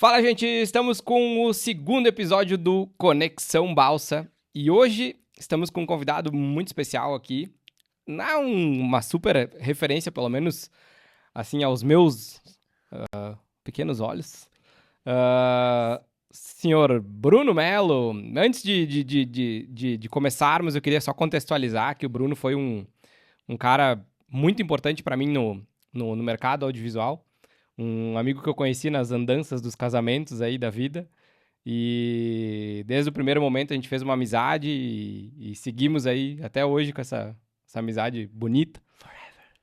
Fala, gente! Estamos com o segundo episódio do Conexão Balsa e hoje estamos com um convidado muito especial aqui. Não uma super referência, pelo menos assim, aos meus pequenos olhos. Senhor Bruno Melo, antes de começarmos, eu queria só contextualizar que o Bruno foi um cara muito importante para mim no mercado audiovisual. Um amigo que eu conheci nas andanças dos casamentos aí da vida. E desde o primeiro momento a gente fez uma amizade e seguimos aí até hoje com essa amizade bonita.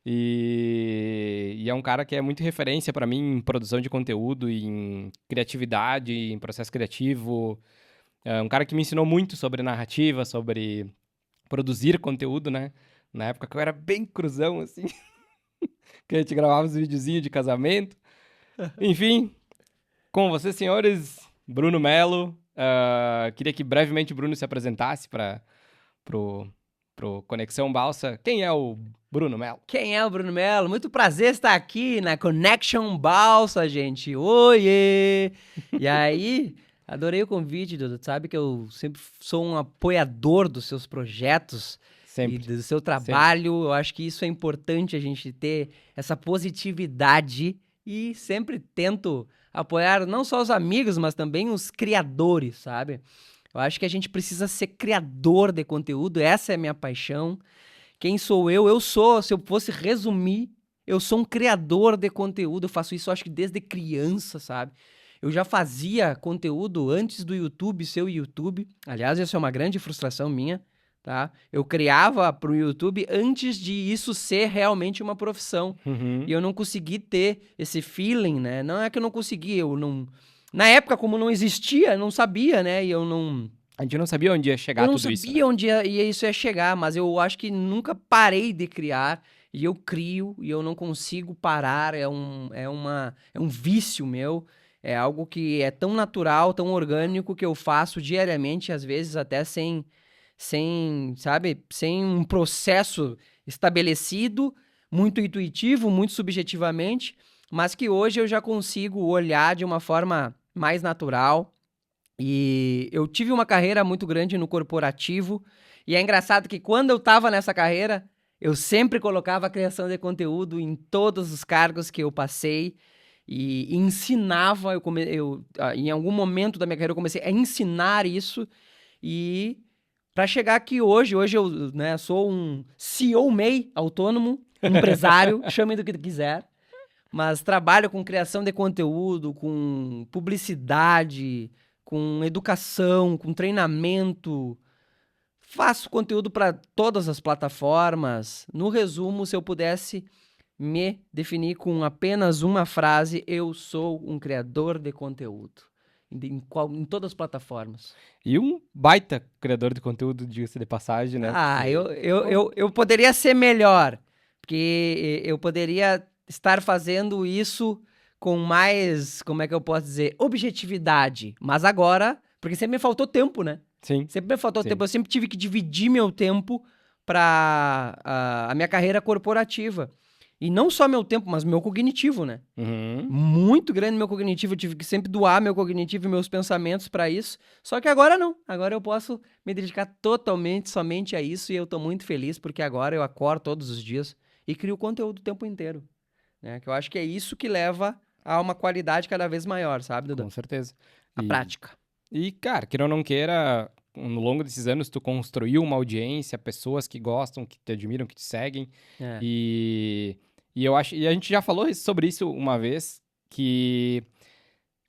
E é um cara que é muito referência para mim em produção de conteúdo, em criatividade, em processo criativo. É um cara que me ensinou muito sobre narrativa, sobre produzir conteúdo, né? Na época que eu era bem cruzão, assim. Que a gente gravava uns videozinhos de casamento. Enfim, com vocês, senhores, Bruno Melo. Queria que brevemente o Bruno se apresentasse pro Conexão Balsa. Quem é o Bruno Melo? Quem é o Bruno Melo? Muito prazer estar aqui na Connection Balsa, gente. Oiê! E aí, adorei o convite, Dudu. Tu sabe que eu sempre sou um apoiador dos seus projetos Sempre. e do seu trabalho. Sempre. Eu acho que isso é importante, a gente ter essa positividade e sempre tento apoiar não só os amigos, mas também os criadores, sabe? Eu acho que a gente precisa ser criador de conteúdo, essa é a minha paixão. Quem sou eu? Eu sou, se eu fosse resumir, eu sou um criador de conteúdo. Eu faço isso, acho que desde criança, sabe? Eu já fazia conteúdo antes do YouTube ser o YouTube. Aliás, essa é uma grande frustração minha, tá? Eu criava pro YouTube antes de isso ser realmente uma profissão. Uhum. E eu não consegui ter esse feeling, né? Não é que eu não consegui, eu não... Na época, como não existia, eu não sabia, né? E eu não... A gente não sabia onde ia chegar tudo isso. Eu não sabia onde isso ia chegar, mas eu acho que nunca parei de criar. E eu crio, e eu não consigo parar. É um vício meu. É algo que é tão natural, tão orgânico, que eu faço diariamente, às vezes até sem um processo estabelecido, muito intuitivo, muito subjetivamente, mas que hoje eu já consigo olhar de uma forma mais natural. E eu tive uma carreira muito grande no corporativo, e é engraçado que quando eu estava nessa carreira, eu sempre colocava a criação de conteúdo em todos os cargos que eu passei, e ensinava, em algum momento da minha carreira eu comecei a ensinar isso, e para chegar aqui hoje eu, né, sou um CEO MEI, autônomo, empresário, chame do que quiser, mas trabalho com criação de conteúdo, com publicidade, com educação, com treinamento. Faço conteúdo para todas as plataformas. No resumo, se eu pudesse me definir com apenas uma frase, eu sou um criador de conteúdo. Em todas as plataformas. E um baita criador de conteúdo, diga-se de passagem, né? Eu poderia ser melhor, porque eu poderia estar fazendo isso com mais, como é que eu posso dizer, objetividade. Mas agora, porque sempre me faltou tempo, né? Sim. Sempre me faltou tempo. Eu sempre tive que dividir meu tempo para a minha carreira corporativa. E não só meu tempo, mas meu cognitivo, né? Uhum. Muito grande meu cognitivo. Eu tive que sempre doar meu cognitivo e meus pensamentos para isso. Só que agora não. Agora eu posso me dedicar totalmente, somente a isso. E eu tô muito feliz porque agora eu acordo todos os dias e crio conteúdo o tempo inteiro. Né? Que eu acho que é isso que leva a uma qualidade cada vez maior, sabe, Dudu? Com certeza. A prática. E, cara, queira ou não queira, no longo desses anos tu construiu uma audiência, pessoas que gostam, que te admiram, que te seguem. É. E eu acho, e a gente já falou sobre isso uma vez, que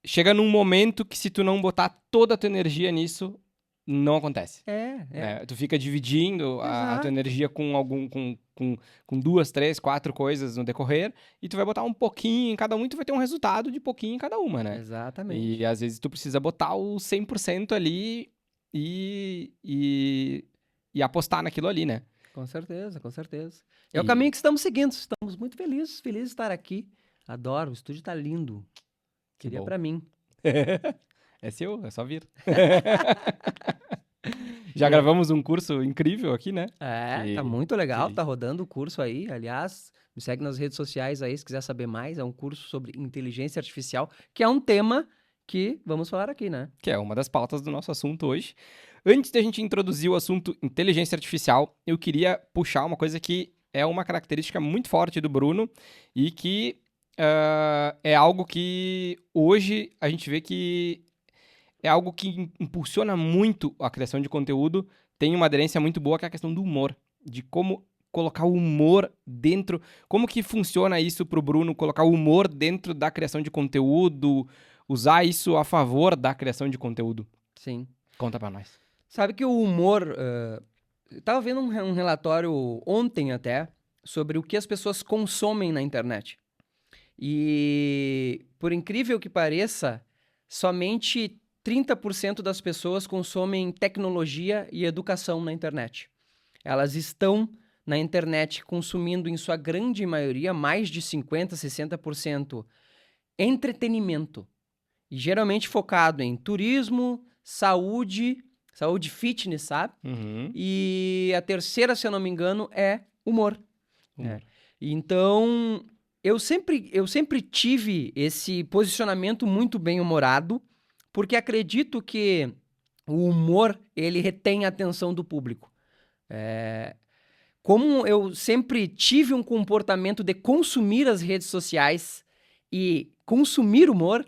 chega num momento que se tu não botar toda a tua energia nisso, não acontece. Tu fica dividindo a tua energia com 2, 3, 4 coisas no decorrer, e tu vai botar um pouquinho em cada um e tu vai ter um resultado de pouquinho em cada uma, né? Exatamente. E às vezes tu precisa botar o 100% ali e apostar naquilo ali, né? Com certeza, com certeza. É o caminho que estamos seguindo. Estamos muito felizes de estar aqui. Adoro, o estúdio tá lindo. Queria pra mim. É seu, é só vir. Já gravamos um curso incrível aqui, né? Tá muito legal, tá rodando o curso aí. Aliás, me segue nas redes sociais aí se quiser saber mais. É um curso sobre inteligência artificial, que é um tema que vamos falar aqui, né? Que é uma das pautas do nosso assunto hoje. Antes da gente introduzir o assunto inteligência artificial, eu queria puxar uma coisa que é uma característica muito forte do Bruno e que é algo que hoje a gente vê que é algo que impulsiona muito a criação de conteúdo, tem uma aderência muito boa, que é a questão do humor, de como colocar o humor dentro, como que funciona isso pro Bruno, colocar o humor dentro da criação de conteúdo, usar isso a favor da criação de conteúdo. Sim. Conta pra nós. Sabe que o humor... eu tava vendo um relatório ontem até sobre o que as pessoas consomem na internet. E, por incrível que pareça, somente 30% das pessoas consomem tecnologia e educação na internet. Elas estão na internet consumindo, em sua grande maioria, mais de 50%, 60% entretenimento. E geralmente focado em turismo, saúde fitness, sabe? Uhum. E a terceira, se eu não me engano, é humor. Humor. Então, eu sempre tive esse posicionamento muito bem-humorado, porque acredito que o humor, ele retém a atenção do público. Como eu sempre tive um comportamento de consumir as redes sociais e consumir humor,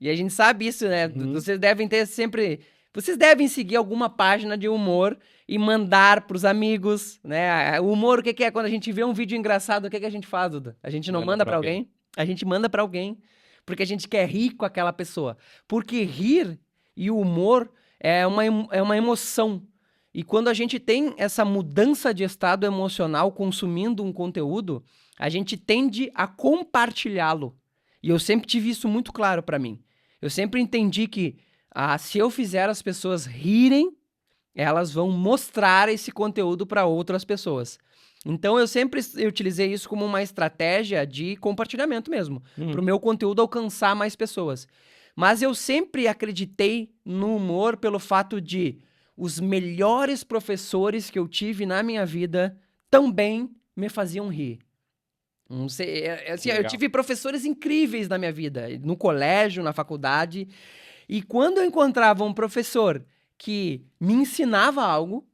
e a gente sabe isso, né? Uhum. Vocês devem ter sempre... Vocês devem seguir alguma página de humor e mandar pros amigos, né? O humor, o que é? Quando a gente vê um vídeo engraçado, o que a gente faz, Duda? A gente não manda pra alguém? A gente manda pra alguém, porque a gente quer rir com aquela pessoa. Porque rir e o humor é uma emoção. E quando a gente tem essa mudança de estado emocional consumindo um conteúdo, a gente tende a compartilhá-lo. E eu sempre tive isso muito claro pra mim. Eu sempre entendi que se eu fizer as pessoas rirem, elas vão mostrar esse conteúdo para outras pessoas. Então eu sempre utilizei isso como uma estratégia de compartilhamento mesmo, para o meu conteúdo alcançar mais pessoas. Mas eu sempre acreditei no humor pelo fato de os melhores professores que eu tive na minha vida também me faziam rir. Não sei, assim, eu tive professores incríveis na minha vida, no colégio, na faculdade. E quando eu encontrava um professor que me ensinava algo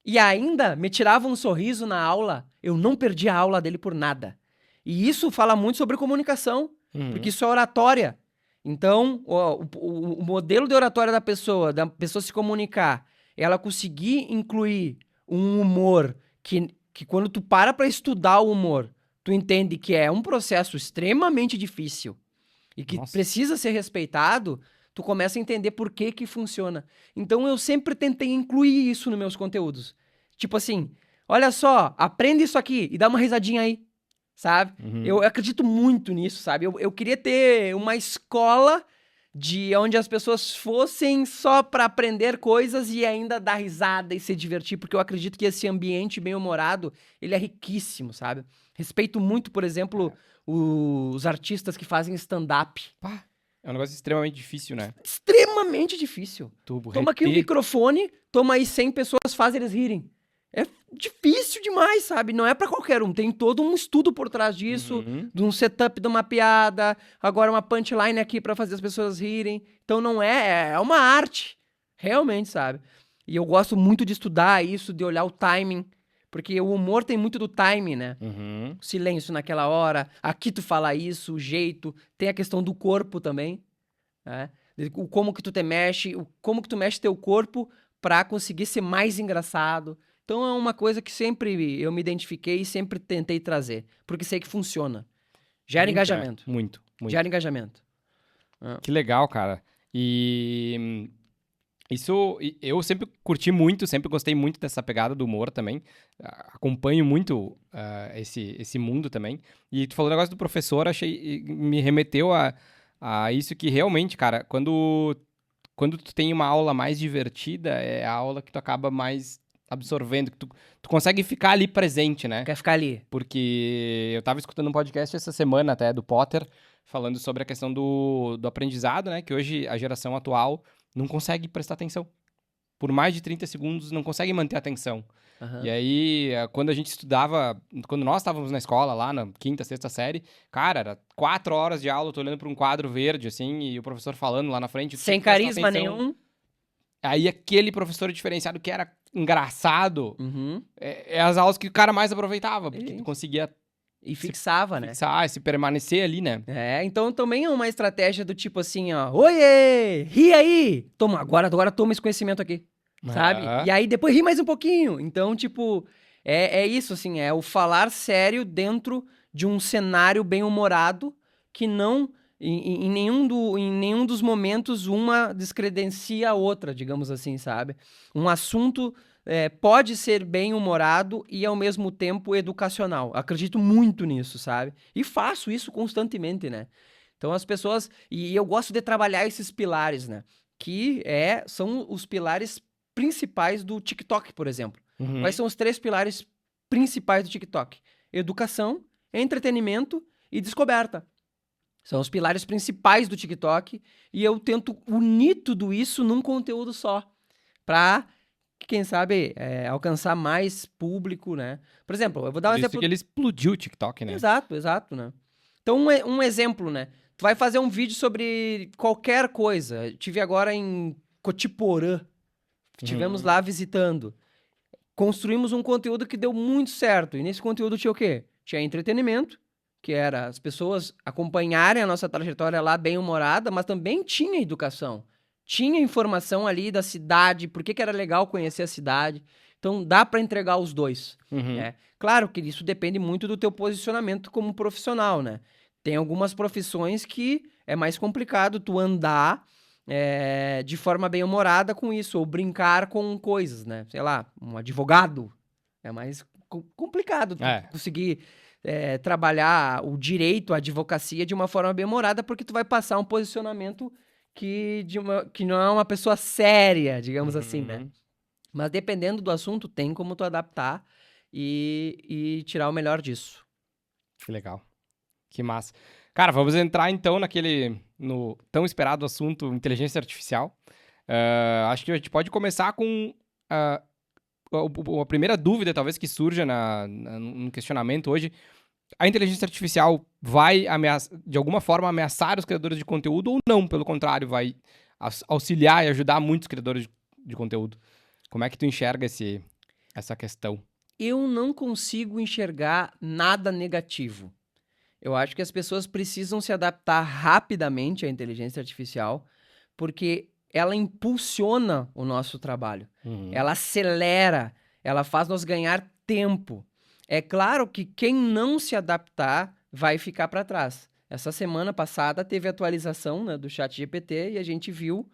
e ainda me tirava um sorriso na aula, eu não perdia a aula dele por nada. E isso fala muito sobre comunicação, porque isso é oratória. Então, o modelo de oratória da pessoa se comunicar, ela conseguir incluir um humor que quando tu para estudar o humor, tu entende que é um processo extremamente difícil e que precisa ser respeitado, tu começa a entender por que funciona. Então, eu sempre tentei incluir isso nos meus conteúdos. Tipo assim, olha só, aprende isso aqui e dá uma risadinha aí, sabe? Eu acredito muito nisso, sabe? Eu queria ter uma escola de onde as pessoas fossem só para aprender coisas e ainda dar risada e se divertir, porque eu acredito que esse ambiente bem-humorado, ele é riquíssimo, sabe? Respeito muito, por exemplo, os artistas que fazem stand-up. É um negócio extremamente difícil, né? Extremamente difícil. Toma aqui um microfone, toma aí 100 pessoas, faz eles rirem. É difícil demais, sabe? Não é pra qualquer um. Tem todo um estudo por trás disso, de um setup de uma piada, agora uma punchline aqui pra fazer as pessoas rirem. Então não é uma arte, realmente, sabe? E eu gosto muito de estudar isso, de olhar o timing, porque o humor tem muito do timing, né? O silêncio naquela hora, aqui tu fala isso, o jeito, tem a questão do corpo também, né? Como que tu te mexe, como que tu mexe teu corpo pra conseguir ser mais engraçado. Então é uma coisa que sempre eu me identifiquei e sempre tentei trazer, porque sei que funciona. Gera engajamento. Muito. Gera engajamento. Que legal, cara. E isso eu sempre curti muito, sempre gostei muito dessa pegada do humor também. Acompanho muito esse mundo também. E tu falou o negócio do professor, me remeteu a isso que realmente, cara, quando tu tem uma aula mais divertida, é a aula que tu acaba mais absorvendo, que tu consegue ficar ali presente, né? Quer ficar ali. Porque eu tava escutando um podcast essa semana até, do Potter, falando sobre a questão do aprendizado, né? Que hoje a geração atual não consegue prestar atenção. Por mais de 30 segundos, não consegue manter a atenção. Aham. E aí, quando a gente estudava, quando nós estávamos na escola, lá na quinta, sexta série, cara, era 4 horas de aula, eu tô olhando pra um quadro verde, assim, e o professor falando lá na frente, tu tinha Sem que prestar carisma atenção. nenhum. Aí aquele professor diferenciado que era engraçado, Uhum. é as aulas que o cara mais aproveitava, porque tu Isso. conseguia E se fixava, né? fixar, se permanecer ali, né? É, então também é uma estratégia do tipo assim, ó, oiê, ri aí, toma, agora toma esse conhecimento aqui, sabe? Ah, E aí depois ri mais um pouquinho. Então, tipo, é isso, assim, é o falar sério dentro de um cenário bem-humorado que não, em nenhum dos momentos, uma descredencia a outra, digamos assim, sabe? Um assunto pode ser bem-humorado e, ao mesmo tempo, educacional. Acredito muito nisso, sabe? E faço isso constantemente, né? Então as pessoas. E eu gosto de trabalhar esses pilares, né? Que são os pilares principais do TikTok, por exemplo. Quais uhum. são os 3 pilares principais do TikTok? Educação, entretenimento e descoberta. São os pilares principais do TikTok e eu tento unir tudo isso num conteúdo só, pra, quem sabe, alcançar mais público, né? Por exemplo, eu vou dar um Por isso que exemplo. ele explodiu o TikTok, né? Exato, exato, né? Então, um exemplo, né? Tu vai fazer um vídeo sobre qualquer coisa. Tive agora em Cotiporã, estivemos Uhum. lá visitando. Construímos um conteúdo que deu muito certo. E nesse conteúdo tinha o quê? Tinha entretenimento, que era as pessoas acompanharem a nossa trajetória lá bem-humorada, mas também tinha educação. Tinha informação ali da cidade, por que que era legal conhecer a cidade. Então dá para entregar os dois, Uhum. né? Claro que isso depende muito do teu posicionamento como profissional, né? Tem algumas profissões que é mais complicado tu andar de forma bem-humorada com isso, ou brincar com coisas, né? Sei lá, um advogado. É mais complicado tu É. conseguir trabalhar o direito, a advocacia de uma forma bem-humorada, porque tu vai passar um posicionamento que não é uma pessoa séria, digamos assim, né? Uhum. Mas dependendo do assunto, tem como tu adaptar e tirar o melhor disso. Que legal. Que massa. Cara, vamos entrar então no tão esperado assunto inteligência artificial. Acho que a gente pode começar com ah, a primeira dúvida, talvez, que surja no questionamento hoje. A inteligência artificial vai de alguma forma ameaçar os criadores de conteúdo ou não? Pelo contrário, vai auxiliar e ajudar muitos criadores de conteúdo. Como é que tu enxerga essa questão? Eu não consigo enxergar nada negativo. Eu acho que as pessoas precisam se adaptar rapidamente à inteligência artificial, porque ela impulsiona o nosso trabalho. Uhum. Ela acelera, ela faz nós ganhar tempo. É claro que quem não se adaptar vai ficar para trás. Essa semana passada teve atualização, né, do ChatGPT e a gente viu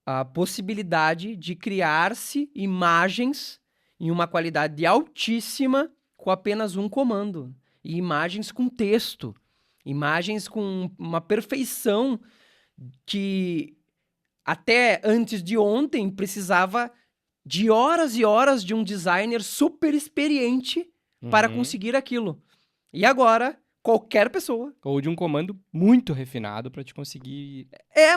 a possibilidade de criar-se imagens em uma qualidade altíssima com apenas um comando. E imagens com texto, imagens com uma perfeição que até antes de ontem precisava de horas e horas de um designer super experiente para Uhum. conseguir aquilo. E agora, qualquer pessoa. Ou de um comando muito refinado para te conseguir.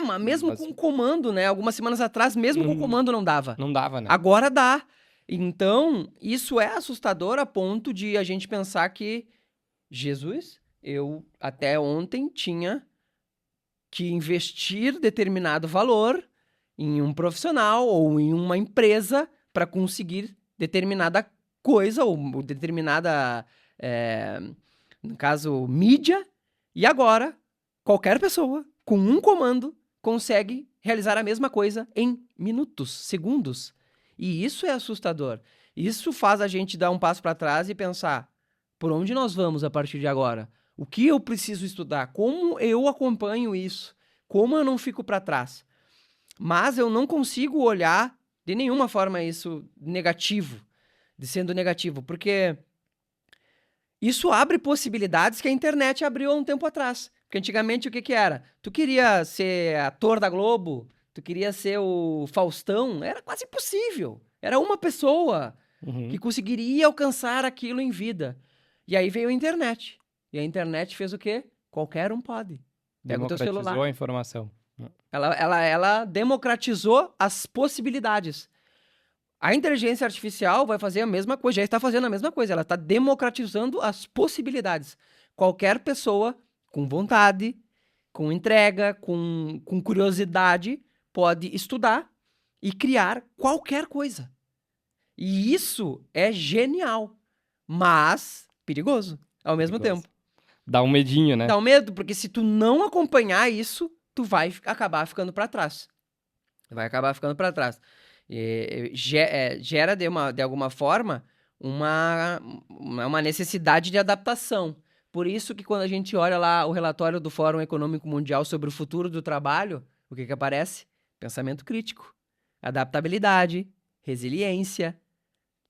Mas mesmo com Mas, o comando, né? Algumas semanas atrás, mesmo com o uhum. comando não dava. Não dava, né? Agora dá. Então, isso é assustador a ponto de a gente pensar que, Jesus, eu até ontem tinha que investir determinado valor em um profissional ou em uma empresa para conseguir determinada coisa ou determinada, no caso, mídia. E agora, qualquer pessoa com um comando consegue realizar a mesma coisa em minutos, segundos. E isso é assustador. Isso faz a gente dar um passo para trás e pensar: por onde nós vamos a partir de agora? O que eu preciso estudar? Como eu acompanho isso? Como eu não fico para trás? Mas eu não consigo olhar de nenhuma forma isso sendo negativo, porque isso abre possibilidades que a internet abriu há um tempo atrás. Porque antigamente o que era? Tu queria ser ator da Globo, tu queria ser o Faustão, era quase impossível. Era uma pessoa que Uhum. conseguiria alcançar aquilo em vida. E aí veio a internet. E a internet fez o quê? Qualquer um pode. Pega o teu Democratizou celular. a informação. Ela democratizou as possibilidades. A inteligência artificial vai fazer a mesma coisa, já está fazendo a mesma coisa, ela está democratizando as possibilidades. Qualquer pessoa com vontade, com entrega, com curiosidade, pode estudar e criar qualquer coisa. E isso é genial, mas perigoso ao mesmo Perigoso. tempo. Dá um medinho, né? Dá um medo, porque se tu não acompanhar isso, tu vai acabar ficando para trás. Vai acabar ficando para trás. Gera de alguma forma uma necessidade de adaptação. Por isso que quando a gente olha lá o relatório do Fórum Econômico Mundial sobre o futuro do trabalho, o que aparece? Pensamento crítico, adaptabilidade, resiliência,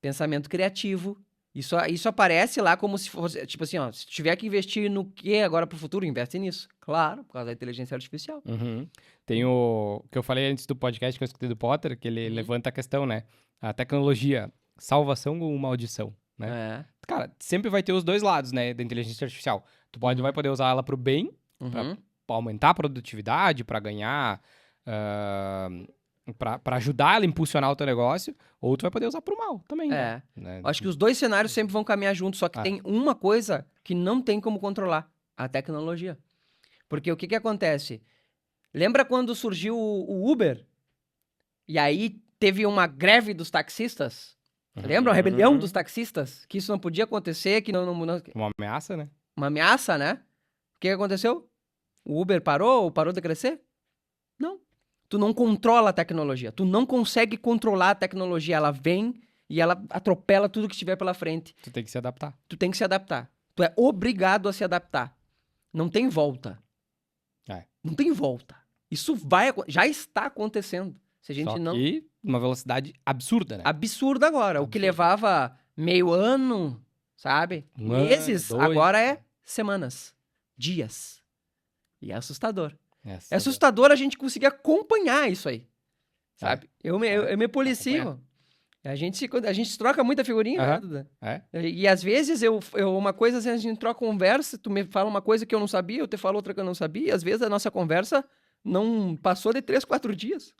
pensamento criativo. Isso aparece lá como se fosse, tipo assim, ó, se tiver que investir no que agora pro futuro, investe nisso. Claro, por causa da inteligência artificial. Uhum. Tem o que eu falei antes do podcast que eu escutei do Potter, que ele levanta a questão, né? A tecnologia, salvação ou maldição, né? Cara, sempre vai ter os dois lados, né, da inteligência artificial. Tu vai poder usar ela pro bem, pra aumentar a produtividade, pra ganhar, pra ajudar ela a impulsionar o teu negócio, ou tu vai poder usar pro mal também, né? Acho que os dois cenários sempre vão caminhar juntos, só que tem uma coisa que não tem como controlar, a tecnologia. Porque o que acontece? Lembra quando surgiu o Uber? E aí teve uma greve dos taxistas? Lembra? Uma rebelião dos taxistas? Que isso não podia acontecer, que não... Uma ameaça, né? Uma ameaça, né? O que aconteceu? O Uber parou ou parou de crescer? Não. Tu não controla a tecnologia. Tu não consegue controlar a tecnologia. Ela vem e ela atropela tudo que estiver pela frente. Tu tem que se adaptar. Tu tem que se adaptar. Tu é obrigado a se adaptar. Não tem volta. Não tem volta. Isso já está acontecendo. Se a gente Só que uma velocidade absurda, né? Absurda agora. O que levava meio ano, sabe? Meses, agora é semanas, dias. E é assustador. É assustador a gente conseguir acompanhar isso aí, sabe? Eu me policio. A gente troca muita figurinha, né, Duda? E às vezes uma coisa assim, a gente troca conversa, tu me fala uma coisa que eu não sabia, eu te falo outra que eu não sabia, e às vezes a nossa conversa não passou de 3, 4 dias.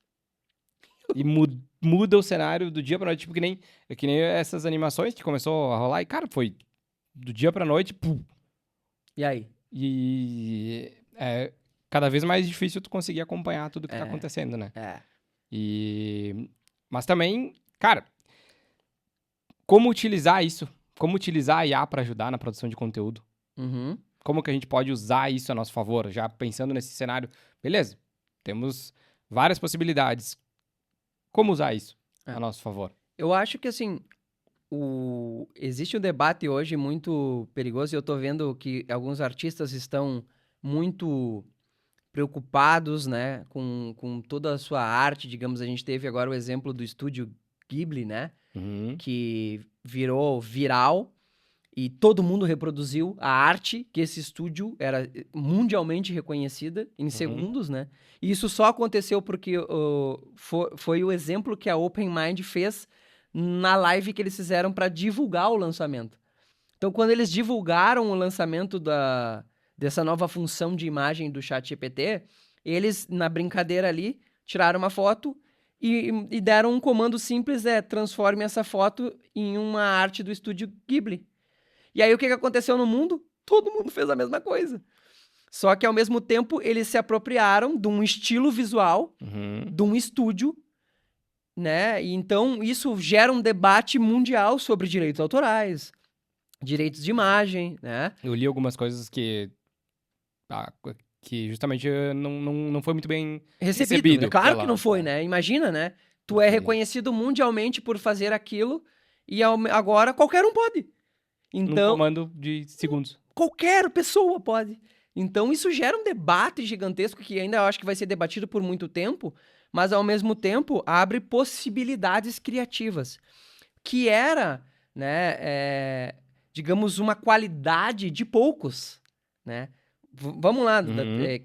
E muda o cenário do dia pra noite, tipo que nem essas animações que começou a rolar, e cara, foi do dia pra noite, pum. E aí? E é cada vez mais difícil tu conseguir acompanhar tudo que tá acontecendo, né? Mas também, cara, como utilizar isso? Como utilizar a IA pra ajudar na produção de conteúdo? Como que a gente pode usar isso a nosso favor? Já pensando nesse cenário, beleza, temos várias possibilidades. Como usar isso a nosso favor? Eu acho que, assim, existe um debate hoje muito perigoso e eu tô vendo que alguns artistas estão muito preocupados, né, com toda a sua arte. Digamos, a gente teve agora o exemplo do estúdio Ghibli, né, que virou viral e todo mundo reproduziu a arte que esse estúdio era mundialmente reconhecida em segundos, né? E isso só aconteceu porque foi o exemplo que a Open Mind fez na live que eles fizeram para divulgar o lançamento. Então, quando eles divulgaram o lançamento dessa nova função de imagem do ChatGPT, eles, na brincadeira ali, tiraram uma foto e deram um comando simples, transforme essa foto em uma arte do estúdio Ghibli. E aí, o que aconteceu no mundo? Todo mundo fez a mesma coisa. Só que, ao mesmo tempo, eles se apropriaram de um estilo visual, de um estúdio, né? E então, isso gera um debate mundial sobre direitos autorais, direitos de imagem, né? Eu li algumas coisas que justamente não foi muito bem recebido. Claro que não foi, né? Imagina, né? Tu é reconhecido mundialmente por fazer aquilo e agora qualquer um pode. Então, num comando de segundos. Qualquer pessoa pode. Então, isso gera um debate gigantesco que ainda eu acho que vai ser debatido por muito tempo, mas, ao mesmo tempo, abre possibilidades criativas, que era, né, digamos, uma qualidade de poucos, né? Vamos lá,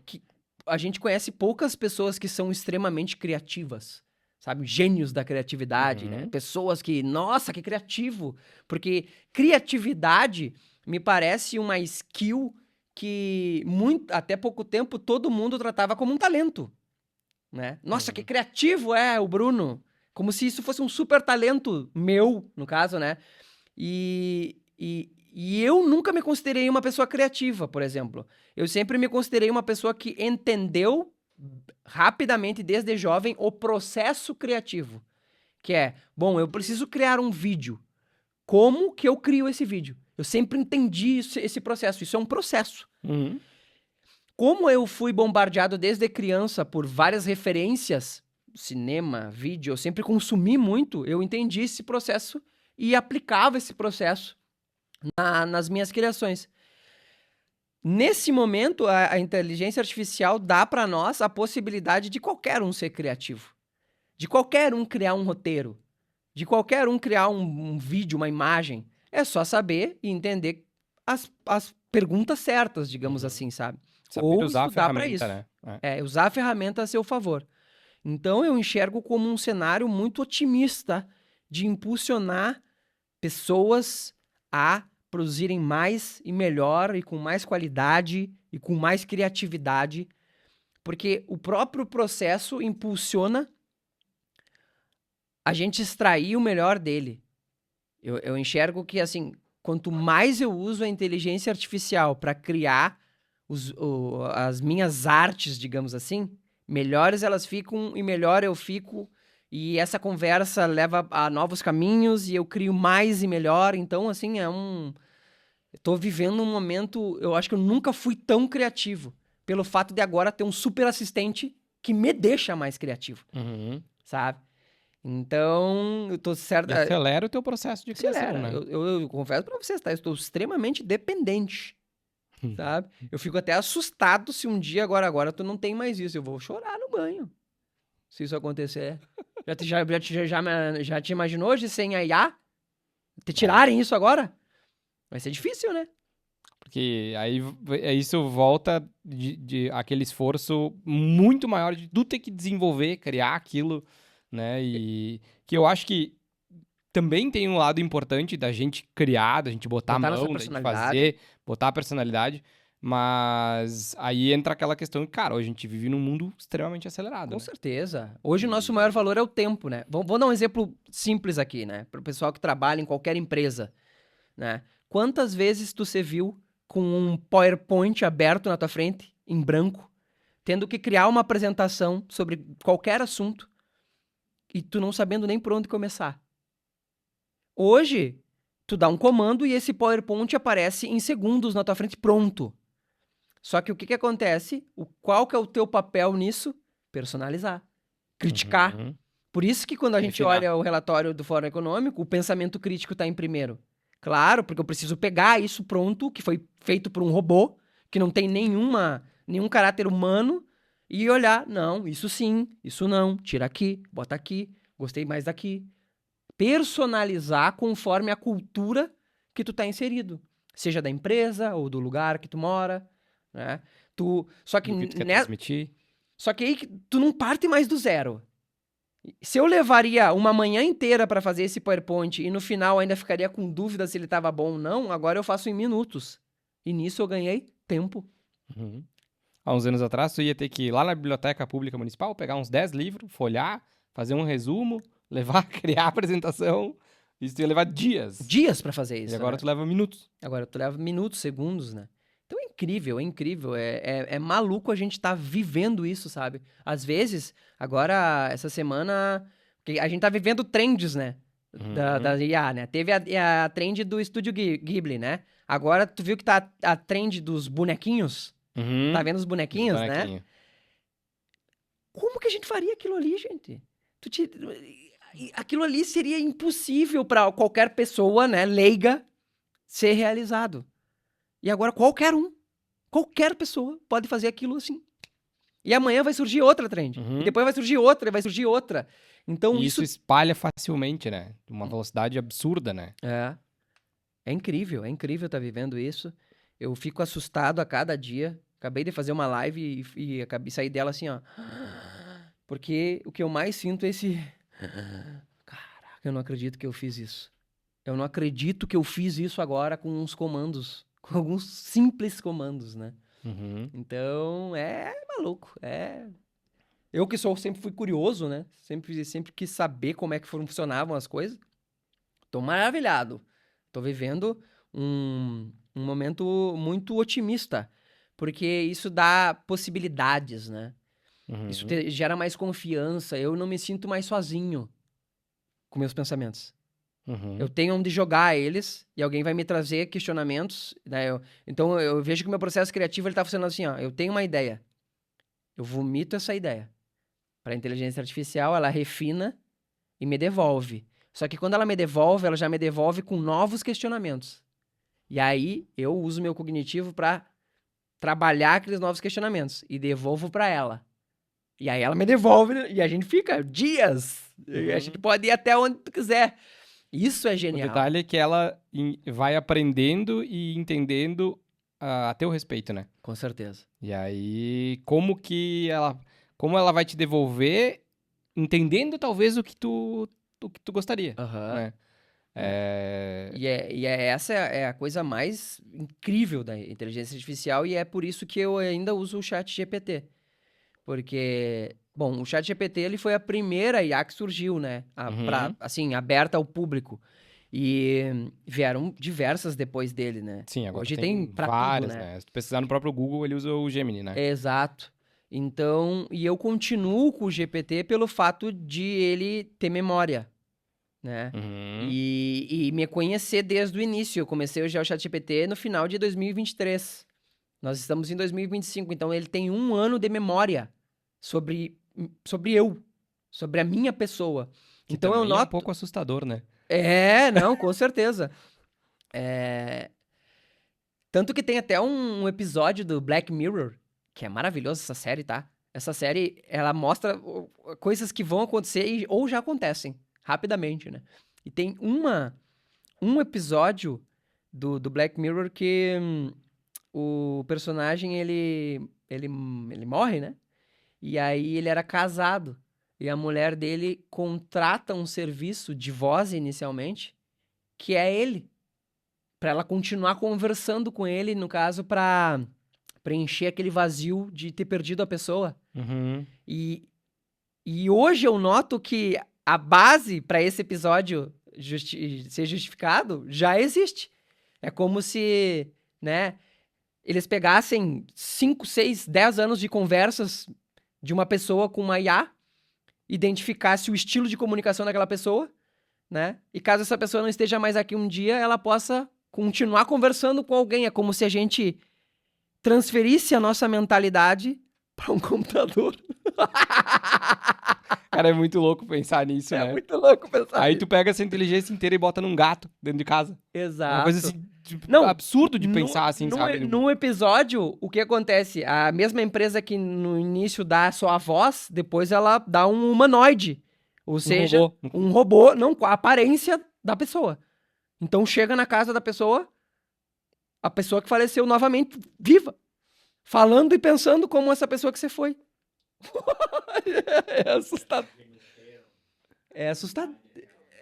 que a gente conhece poucas pessoas que são extremamente criativas, sabe? Gênios da criatividade, né? Pessoas que, nossa, que criativo! Porque criatividade me parece uma skill que até pouco tempo todo mundo tratava como um talento, né? Nossa, que criativo é o Bruno! Como se isso fosse um super talento meu, no caso, né? E eu nunca me considerei uma pessoa criativa, por exemplo. Eu sempre me considerei uma pessoa que entendeu rapidamente, desde jovem, o processo criativo. Que é, bom, eu preciso criar um vídeo. Como que eu crio esse vídeo? Eu sempre entendi esse processo. Isso é um processo. Uhum. Como eu fui bombardeado desde criança por várias referências, cinema, vídeo, eu sempre consumi muito, eu entendi esse processo e aplicava esse processo nas minhas criações. Nesse momento, a inteligência artificial dá para nós a possibilidade de qualquer um ser criativo, de qualquer um criar um roteiro, de qualquer um criar um vídeo, uma imagem. É só saber e entender as perguntas certas, digamos assim, sabe? Saber Ou usar a estudar para ferramenta, isso. né? Usar a ferramenta a seu favor. Então, eu enxergo como um cenário muito otimista de impulsionar pessoas a produzirem mais e melhor, e com mais qualidade, e com mais criatividade, porque o próprio processo impulsiona a gente extrair o melhor dele. Eu enxergo que, assim, quanto mais eu uso a inteligência artificial para criar as minhas artes, digamos assim, melhores elas ficam e melhor eu fico. E essa conversa leva a novos caminhos e eu crio mais e melhor. Então, assim, eu tô vivendo um momento, eu acho que eu nunca fui tão criativo. Pelo fato de agora ter um super assistente que me deixa mais criativo, Uhum. sabe? Então, eu tô certo. E acelera o teu processo de criação, Acelera. né? Eu confesso pra vocês, tá? Eu estou extremamente dependente, sabe? Eu fico até assustado se um dia, agora, tu não tem mais isso. Eu vou chorar no banho, se isso acontecer. Já te imaginou hoje sem a IA? Te tirarem isso agora? Vai ser difícil, né? Porque aí isso volta de aquele esforço muito maior de tu ter que desenvolver, criar aquilo, né? E que eu acho que também tem um lado importante da gente criar, da gente botar a Botar nossa mão, da gente personalidade. fazer, botar a personalidade. Mas aí entra aquela questão que, cara, hoje a gente vive num mundo extremamente acelerado, Com né? certeza. Hoje o nosso maior valor é o tempo, né? Vou dar um exemplo simples aqui, né? Para o pessoal que trabalha em qualquer empresa, né? Quantas vezes tu se viu com um PowerPoint aberto na tua frente, em branco, tendo que criar uma apresentação sobre qualquer assunto e tu não sabendo nem por onde começar? Hoje, tu dá um comando e esse PowerPoint aparece em segundos na tua frente pronto. Só que o que acontece? Qual que é o teu papel nisso? Personalizar, criticar. Uhum. Por isso que quando a gente Refinar. olha o relatório do Fórum Econômico, o pensamento crítico está em primeiro. Claro, porque eu preciso pegar isso pronto, que foi feito por um robô, que não tem nenhum caráter humano, e olhar, não, isso sim, isso não, tira aqui, bota aqui, gostei mais daqui. Personalizar conforme a cultura que tu tá inserido. Seja da empresa ou do lugar que tu mora, né? Só que, Do que tu quer transmitir. só que aí tu não parte mais do zero. Se eu levaria uma manhã inteira para fazer esse PowerPoint e no final ainda ficaria com dúvida se ele estava bom ou não, agora eu faço em minutos. E nisso eu ganhei tempo. Uhum. Há uns anos atrás, tu ia ter que ir lá na biblioteca pública municipal, pegar uns 10 livros, folhar, fazer um resumo, levar, criar a apresentação. Isso ia levar dias. Dias para fazer isso. E agora né? tu leva minutos. Agora tu leva minutos, segundos, né? Então é incrível, é incrível. É maluco a gente tá vivendo isso, sabe? Às vezes, agora, essa semana, porque a gente tá vivendo trends, né? Da IA, né? Teve a trend do Estúdio Ghibli, né? Agora tu viu que tá a trend dos bonequinhos? Uhum. Tá vendo os bonequinhos, né? Bonequinho. Como que a gente faria aquilo ali, gente? Aquilo ali seria impossível para qualquer pessoa, né, leiga, ser realizado. E agora qualquer pessoa pode fazer aquilo assim. E amanhã vai surgir outra trend. Uhum. E depois vai surgir outra, e vai surgir outra. Então E isso espalha facilmente, né? Uma velocidade absurda, né? É incrível estar vivendo isso. Eu fico assustado a cada dia. Acabei de fazer uma live e acabei de sair dela assim, ó. Porque o que eu mais sinto é esse... Caraca, eu não acredito que eu fiz isso. Eu não acredito que eu fiz isso agora com uns comandos. Com alguns simples comandos, né? Uhum. Então, é maluco. Eu que sempre fui curioso, né? Sempre quis saber como é que funcionavam as coisas. Tô maravilhado. Tô vivendo um momento muito otimista, porque isso dá possibilidades, né? Isso Uhum. gera mais confiança. Eu não me sinto mais sozinho com meus pensamentos. Eu Uhum. tenho onde jogar eles e alguém vai me trazer questionamentos, né? Então eu vejo que o meu processo criativo ele tá funcionando assim, ó. Eu tenho uma ideia, eu vomito essa ideia para a inteligência artificial, ela refina e me devolve. Só que quando ela me devolve, ela já me devolve com novos questionamentos. E aí eu uso meu cognitivo para trabalhar aqueles novos questionamentos e devolvo para ela. E aí ela me devolve, né? E a gente fica dias. E a gente Uhum. pode ir até onde tu quiser. Isso é O genial. detalhe é que ela vai aprendendo e entendendo a teu respeito, né? Com certeza. E aí, como ela vai te devolver, entendendo talvez o que tu gostaria, Aham. né? É. É... Essa é a coisa mais incrível da inteligência artificial e é por isso que eu ainda uso o chat GPT. Porque, bom, o chat GPT ele foi a primeira IA que surgiu, né? Uhum. Assim, aberta ao público. E vieram diversas depois dele, né? Sim, agora Hoje tem tem pra tudo, várias, né? né? Se tu pesquisar no próprio Google, ele usa o Gemini, né? Exato. Então, e eu continuo com o GPT pelo fato de ele ter memória, né? Uhum. E me conhecer desde o início. Eu comecei a usar o ChatGPT no final de 2023. Nós estamos em 2025, então ele tem 1 ano de memória sobre eu, sobre a minha pessoa. Que Então eu também é um noto. pouco assustador, né? Não, com certeza. É, Tanto que tem até um episódio do Black Mirror, que é maravilhoso essa série, tá? Essa série, ela mostra coisas que vão acontecer ou já acontecem, rapidamente, né? E tem um episódio do Black Mirror que o personagem, ele morre, né? E aí ele era casado. E a mulher dele contrata um serviço de voz inicialmente, que é ele, pra ela continuar conversando com ele, no caso, pra preencher aquele vazio de ter perdido a pessoa. Uhum. E, e hoje eu noto que a base pra esse episódio ser justificado já existe. É como se, né, eles pegassem 5, 6, 10 anos de conversas de uma pessoa com uma IA, identificasse o estilo de comunicação daquela pessoa, né? E caso essa pessoa não esteja mais aqui um dia, ela possa continuar conversando com alguém. É como se a gente transferisse a nossa mentalidade para um computador. Cara, é muito louco pensar nisso, É né? muito louco pensar Aí nisso. tu pega essa inteligência inteira e bota num gato dentro de casa. É uma coisa Exato. assim, tipo, Não, absurdo de pensar assim, sabe? num episódio, o que acontece? A mesma empresa que no início dá só a voz, depois ela dá um humanoide. Ou Um seja, robô. um robô, não, com a aparência da pessoa. Então chega na casa da pessoa, a pessoa que faleceu novamente viva. Falando e pensando como essa pessoa que você foi. É assustador. É assustador.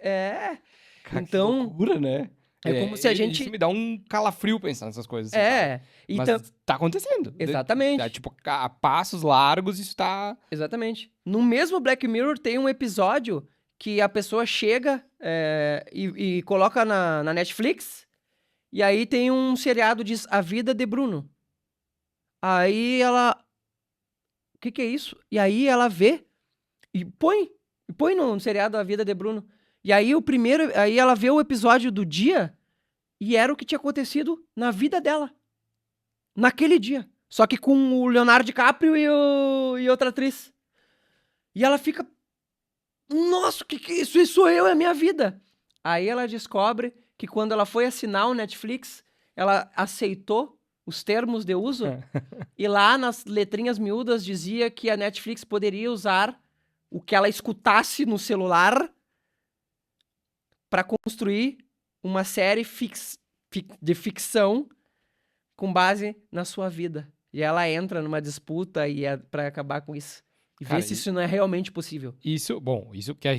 É. Cara, que Então, loucura, né? é como se a Isso gente. me dá um calafrio pensar nessas coisas, assim, sabe? É. Mas Então, tá acontecendo. Tá, exatamente. tipo, a passos largos isso tá... Exatamente. No mesmo Black Mirror tem um episódio que a pessoa chega e coloca na Netflix, e aí tem um seriado diz A Vida de Bruno. Aí ela. O que é isso? E aí ela vê e põe no seriado A Vida de Bruno. E aí aí ela vê o episódio do dia e era o que tinha acontecido na vida dela. Naquele dia. Só que com o Leonardo DiCaprio e outra atriz. E ela fica, nossa, que é isso? Isso sou eu, é a minha vida. Aí ela descobre que quando ela foi assinar o Netflix, ela aceitou os termos de uso e lá nas letrinhas miúdas dizia que a Netflix poderia usar o que ela escutasse no celular para construir uma série de ficção com base na sua vida. E ela entra numa disputa para acabar com isso. E ver Cara, se isso não é realmente possível. isso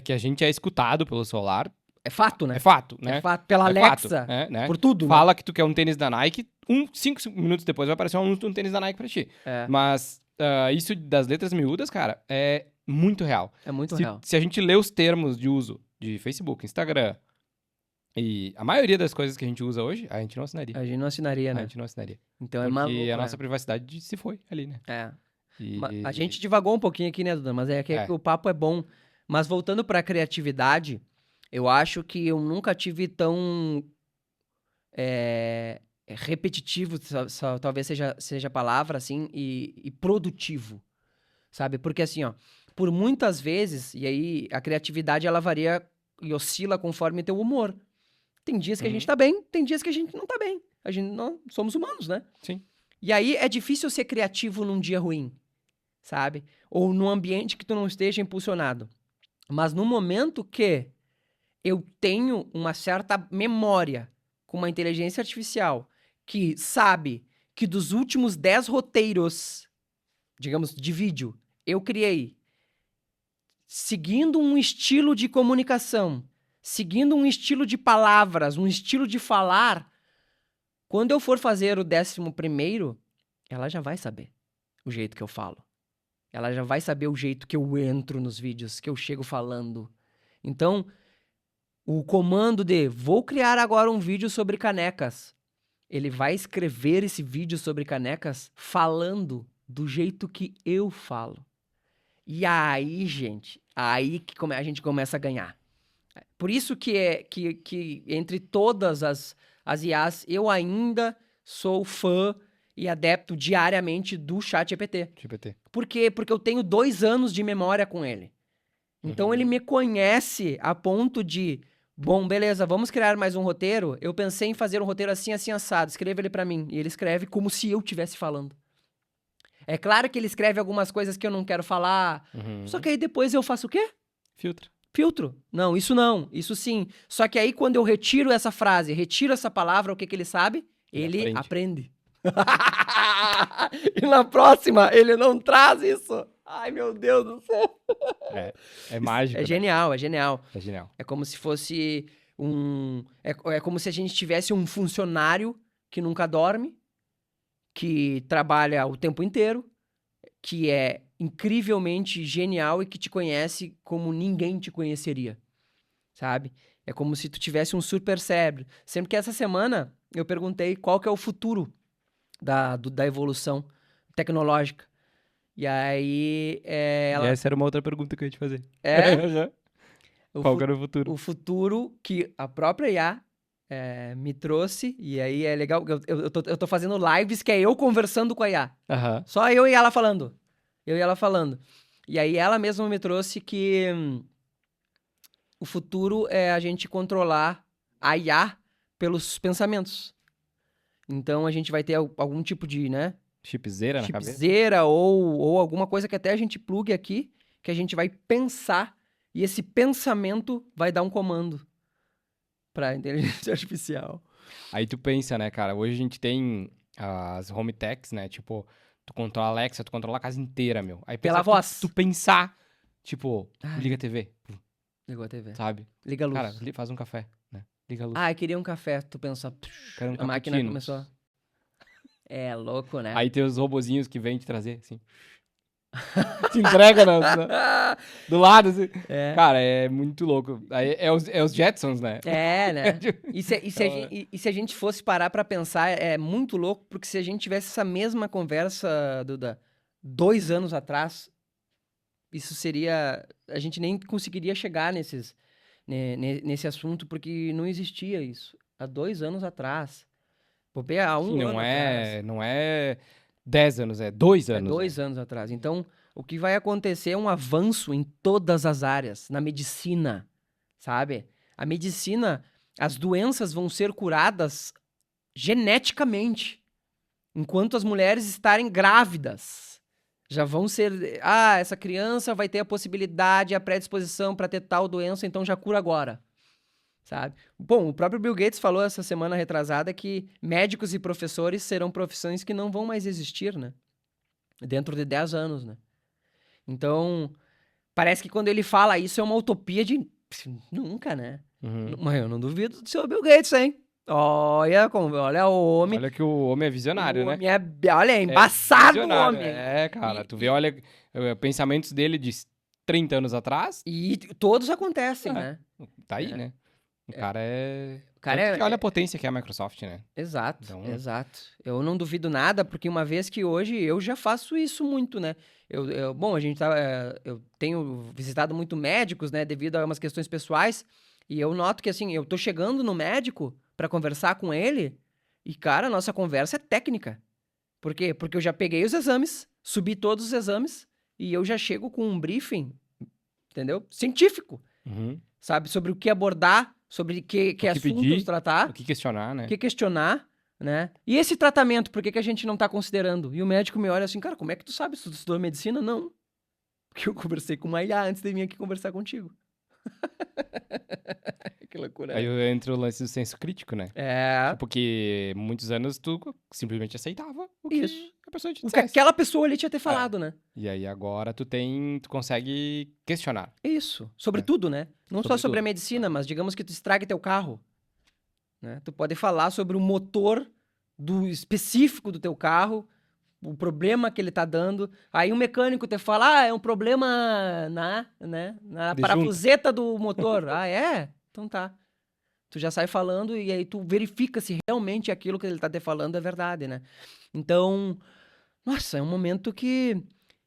que a gente é escutado pelo celular É fato, né? é fato, É né? fato. Pela É fato, Alexa, né? por tudo, né? Fala que tu quer um tênis da Nike, 5 minutos depois vai aparecer um tênis da Nike pra ti. É. Mas isso das letras miúdas, cara, é muito real. É muito real. Se a gente lê os termos de uso de Facebook, Instagram e a maioria das coisas que a gente usa hoje, a gente não assinaria. A gente não assinaria, A né? gente não assinaria. Então é Porque maluco, a nossa né? privacidade se foi ali, né? É. E... A gente divagou um pouquinho aqui, né, Duda? Mas é que o papo é bom. Mas voltando pra criatividade, eu acho que eu nunca tive tão repetitivo, talvez seja a palavra, assim, e produtivo, sabe? Porque assim, ó, por muitas vezes, e aí a criatividade ela varia e oscila conforme teu humor. Tem dias que a gente tá bem, tem dias que a gente não tá bem. A gente não somos humanos, né? Sim. E aí é difícil ser criativo num dia ruim, sabe? Ou num ambiente que tu não esteja impulsionado. Mas no momento que eu tenho uma certa memória com uma inteligência artificial que sabe que dos últimos 10 roteiros, digamos, de vídeo, eu criei seguindo um estilo de comunicação, seguindo um estilo de palavras, um estilo de falar, quando eu for fazer o 11º, ela já vai saber o jeito que eu falo. Ela já vai saber o jeito que eu entro nos vídeos, que eu chego falando. Então, o comando de vou criar agora um vídeo sobre canecas. Ele vai escrever esse vídeo sobre canecas falando do jeito que eu falo. E aí, gente, aí que a gente começa a ganhar. Por isso que entre todas as IAs, eu ainda sou fã e adepto diariamente do ChatGPT. Por quê? Porque eu tenho 2 anos de memória com ele. Então ele me conhece a ponto de, bom, beleza, vamos criar mais um roteiro. Eu pensei em fazer um roteiro assim, assim, assado. Escreva ele pra mim. E ele escreve como se eu estivesse falando. É claro que ele escreve algumas coisas que eu não quero falar. Só que aí depois eu faço o quê? Filtro. Não, isso não. Isso sim. Só que aí quando eu retiro essa frase, retiro essa palavra, o que ele sabe? Ele aprende. E na próxima, ele não traz isso. Ai, meu Deus do céu. É mágico. É genial, é genial. É genial. É como se fosse É como se a gente tivesse um funcionário que nunca dorme, que trabalha o tempo inteiro, que é incrivelmente genial e que te conhece como ninguém te conheceria, sabe? É como se tu tivesse um super cérebro. Sempre que essa semana eu perguntei qual que é o futuro da evolução tecnológica. E aí essa era uma outra pergunta que eu ia te fazer. Qual que era o futuro? O futuro que a própria IA me trouxe, e aí é legal, eu tô fazendo lives que é eu conversando com a IA. Só eu e ela falando. E aí ela mesma me trouxe que o futuro é a gente controlar a IA pelos pensamentos. Então a gente vai ter algum tipo de, né? Chipzeira na cabeça? Chipzeira ou alguma coisa que até a gente plugue aqui, que a gente vai pensar, e esse pensamento vai dar um comando pra inteligência artificial. Aí tu pensa, né, cara? Hoje a gente tem as home techs, né? Tipo, tu controla a Alexa, tu controla a casa inteira, meu. Aí pela voz. Tu pensar, tipo, liga a TV. Ligou a TV. Sabe? Liga a luz. Cara, faz um café, né? Liga a luz. Eu queria um café. Tu pensa, Quero um a máquina começou. É louco, né? Aí tem os robozinhos que vêm te trazer, assim. Te entrega do lado, assim. Cara, é muito louco. Aí é os Jetsons, né? Né? E se a gente fosse parar pra pensar, é muito louco, porque se a gente tivesse essa mesma conversa, Duda, 2 anos atrás, isso seria... A gente nem conseguiria chegar nesse assunto, porque não existia isso. Há 2 anos atrás. Há um ano atrás. Não é 10 anos, é 2 anos. É 2 anos atrás. Então, o que vai acontecer é um avanço em todas as áreas. Na medicina, sabe? A medicina, as doenças vão ser curadas geneticamente. Enquanto as mulheres estarem grávidas. Já vão ser... essa criança vai ter a possibilidade, a predisposição para ter tal doença, então já cura agora. Sabe? Bom, o próprio Bill Gates falou essa semana retrasada que médicos e professores serão profissões que não vão mais existir, né? Dentro de 10 anos, né? Então, parece que quando ele fala isso é uma utopia de... Nunca, né? Mas eu não duvido do seu Bill Gates, hein? Olha o homem. Olha que o homem é visionário, O né? homem olha, é É embaçado o visionário. homem. É, cara, E, tu vê, olha, pensamentos dele de 30 anos atrás, e todos acontecem, é, né? tá aí, É. né? O cara é... O cara Tanto que olha a é, potência que é a Microsoft, né? exato, Então, exato. Eu não duvido nada, porque uma vez que hoje eu já faço isso muito, né? Bom, a gente tá, eu tenho visitado muito médicos, né, devido a umas questões pessoais, e eu noto que, assim, eu tô chegando no médico pra conversar com ele, e, cara, a nossa conversa é técnica. Por quê? Porque eu já peguei os exames, subi todos os exames, e eu já chego com um briefing, entendeu? Científico, uhum. sabe? Sobre o que abordar, sobre que O que assuntos pedir, o tratar, que questionar, o né? que questionar, né? E esse tratamento, por que que a gente não tá considerando? E o médico me olha assim, cara, como é que tu sabe? Tu estudou medicina? Não. Porque eu conversei com uma IA antes de vir aqui conversar contigo. Que loucura, Aí né? entra o lance do senso crítico, né? É, Tipo, que muitos anos tu simplesmente aceitava o isso. que a pessoa te O que dissesse. aquela pessoa ali tinha ter É. falado, né? E aí agora tu consegue questionar, Isso. Sobre né? tudo, né? Não só Sobre sobre a tudo. medicina, mas digamos que tu estrague teu carro, né? Tu pode falar sobre o motor do específico do teu carro, o problema que ele tá dando. Aí um mecânico te fala, é um problema na De junta. parafuseta do motor. Ah, é? Então tá. Tu já sai falando e aí tu verifica se realmente aquilo que ele tá te falando é verdade, né? Então, nossa, é um momento que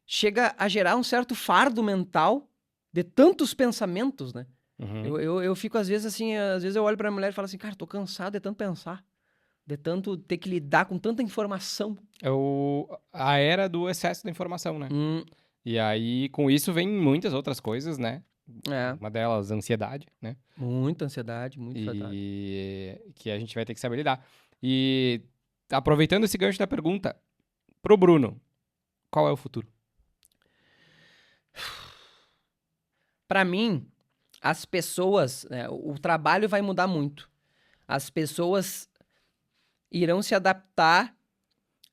chega a gerar um certo fardo mental de tantos pensamentos, né? Uhum. Eu fico às vezes assim, às vezes eu olho pra mulher e falo assim, cara, tô cansado de tanto pensar, de tanto ter que lidar com tanta informação. É a era do excesso da informação, né? Hum, E aí, com isso, vem muitas outras coisas, né? é, Uma delas, ansiedade, né? muita ansiedade, muito ansiedade. E que a gente vai ter que saber lidar. E aproveitando esse gancho da pergunta, pro Bruno, qual é o futuro? Pra mim, as pessoas, né, o trabalho vai mudar muito. As pessoas irão se adaptar